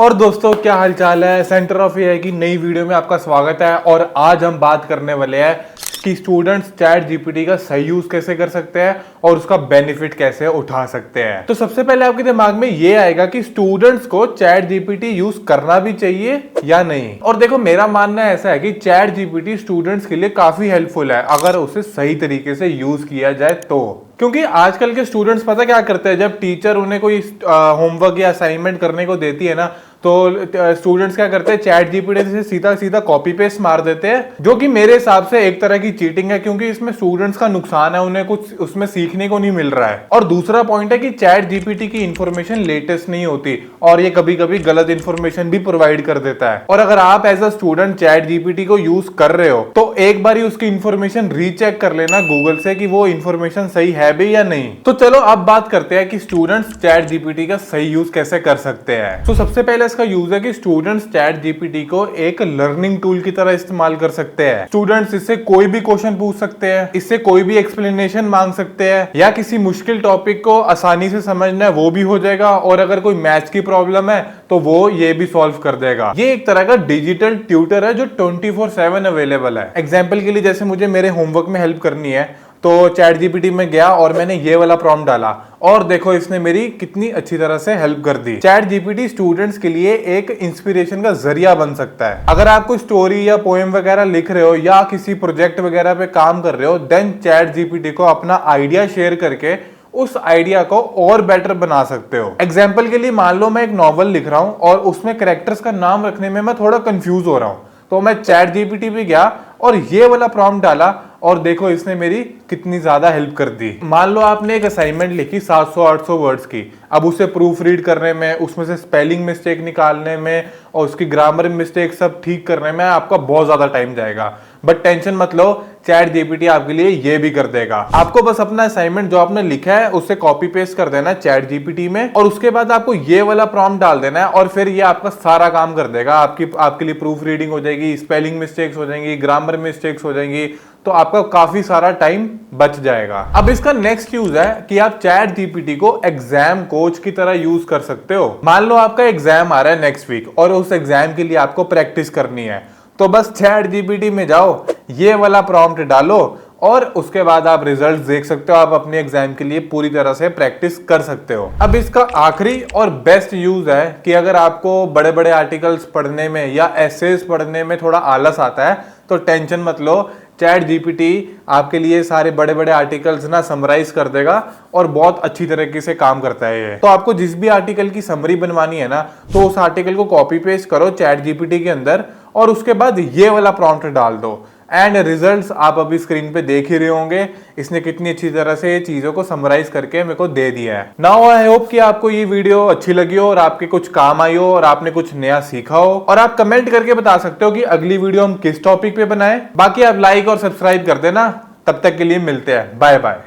और दोस्तों क्या हालचाल है। सेंटर ऑफ एआई की नई वीडियो में आपका स्वागत है। और आज हम बात करने वाले हैं कि स्टूडेंट्स चैट जीपीटी का सही यूज कैसे कर सकते हैं और उसका बेनिफिट कैसे उठा सकते हैं। तो सबसे पहले आपके दिमाग में ये आएगा कि स्टूडेंट्स को चैट जीपीटी यूज करना भी चाहिए या नहीं। और देखो, मेरा मानना ऐसा है कि चैट जीपीटी स्टूडेंट्स के लिए काफी हेल्पफुल है अगर उसे सही तरीके से यूज किया जाए तो। क्योंकि आजकल के स्टूडेंट्स पता क्या करते हैं, जब टीचर उन्हें कोई होमवर्क या असाइनमेंट करने को देती है ना, तो स्टूडेंट्स क्या करते हैं, चैट जीपीटी से सीधा सीधा कॉपी पेस्ट मार देते हैं, जो कि मेरे हिसाब से एक तरह की चीटिंग है। क्योंकि इसमें स्टूडेंट्स का नुकसान है, उन्हें कुछ उसमें सीखने को नहीं मिल रहा है। और दूसरा पॉइंट है कि चैट जीपीटी की इंफॉर्मेशन लेटेस्ट नहीं होती और ये कभी कभी गलत इंफॉर्मेशन भी प्रोवाइड कर देता है। और अगर आप as a student ChatGPT को यूज कर रहे हो तो एक बार ही उसकी इंफॉर्मेशन रीचेक कर लेना गूगल से कि वो इंफॉर्मेशन सही है भी या नहीं। तो चलो अब बात करते हैं कि स्टूडेंट्स चैट जीपीटी का सही यूज कैसे कर सकते हैं। तो सबसे पहले इसका यूज है कि स्टूडेंट्स चैट जीपीटी को एक लर्निंग टूल की तरह इस्तेमाल कर सकते हैं। स्टूडेंट्स इससे कोई भी क्वेश्चन पूछ सकते हैं, इससे कोई भी एक्सप्लेनेशन मांग सकते हैं, या किसी मुश्किल टॉपिक को आसानी से समझना है वो भी हो जाएगा। और अगर कोई मैथ्स की प्रॉब्लम है तो वो ये भी सॉल्व कर देगा। ये एक तरह का डिजिटल ट्यूटर है जो 24/7 अवेलेबल है। एग्जाम्पल के लिए, जैसे मुझे मेरे होमवर्क में हेल्प करनी है तो चैट जीपीटी में गया और मैंने ये वाला प्रॉम्प्ट डाला और देखो इसने मेरी कितनी अच्छी तरह से हेल्प कर दी। चैट जीपीटी स्टूडेंट्स के लिए एक इंस्पिरेशन का जरिया बन सकता है। अगर आप कोई स्टोरी या पोएम वगैरह लिख रहे हो या किसी प्रोजेक्ट वगैरह पे काम कर रहे हो, देन चैट जीपीटी को अपना आइडिया शेयर करके उस आइडिया को और बेटर बना सकते हो। एग्जाम्पल के लिए, मान लो मैं एक नॉवल लिख रहा हूं और उसमें कैरेक्टर्स का नाम रखने में मैं थोड़ा कंफ्यूज हो रहा हूं, तो मैं चैट जीपीटी पे गया और ये वाला प्रॉम्प्ट डाला और देखो इसने मेरी कितनी ज्यादा हेल्प कर दी। मान लो आपने एक असाइनमेंट लिखी 700-800 वर्ड्स की, अब उसे प्रूफ रीड करने में, उसमें से स्पेलिंग मिस्टेक निकालने में और उसकी ग्रामर मिस्टेक सब ठीक करने में आपका बहुत ज्यादा टाइम जाएगा। बट टेंशन मत लो, चैट जीपीटी आपके लिए ये भी कर देगा। आपको बस अपना असाइनमेंट जो आपने लिखा है उससे कॉपी पेस्ट कर देना है चैट जीपीटी में और उसके बाद आपको ये वाला प्रॉम्प्ट डाल देना है और फिर ये आपका सारा काम कर देगा। आपके लिए प्रूफ रीडिंग हो जाएगी, स्पेलिंग मिस्टेक्स हो जाएंगी, ग्रामर मिस्टेक्स हो जाएंगी, तो आपका काफी सारा टाइम बच जाएगा। अब इसका नेक्स्ट यूज है कि आप चैट जीपीटी को एग्जाम कोच की तरह यूज कर सकते हो। मान लो आपका एग्जाम आ रहा है नेक्स्ट वीक और उस एग्जाम के लिए आपको प्रैक्टिस करनी है, तो बस चैट जीपीटी में जाओ, ये वाला प्रॉम्प्ट डालो और उसके बाद आप रिजल्ट देख सकते हो। आप अपने एग्जाम के लिए पूरी तरह से प्रैक्टिस कर सकते हो। अब इसका आखिरी और बेस्ट यूज है कि अगर आपको बड़े बड़े आर्टिकल्स पढ़ने में या एसेज पढ़ने में थोड़ा आलस आता है तो टेंशन मत लो, चैट जीपीटी आपके लिए सारे बड़े बड़े आर्टिकल्स ना समराइज कर देगा और बहुत अच्छी तरीके से काम करता है ये। तो आपको जिस भी आर्टिकल की समरी बनवानी है ना, तो उस आर्टिकल को कॉपी पेस्ट करो चैट जीपीटी के अंदर और उसके बाद ये वाला प्रॉम्प्ट डाल दो एंड रिजल्ट्स आप अभी स्क्रीन पे देख ही रहे होंगे। इसने कितनी अच्छी तरह से चीजों को समराइज करके मेरे को दे दिया है। नाउ आई होप कि आपको ये वीडियो अच्छी लगी हो और आपके कुछ काम आई हो और आपने कुछ नया सीखा हो। और आप कमेंट करके बता सकते हो कि अगली वीडियो हम किस टॉपिक पे बनाएं। बाकी आप लाइक और सब्सक्राइब कर देना। तब तक के लिए मिलते हैं, बाय बाय।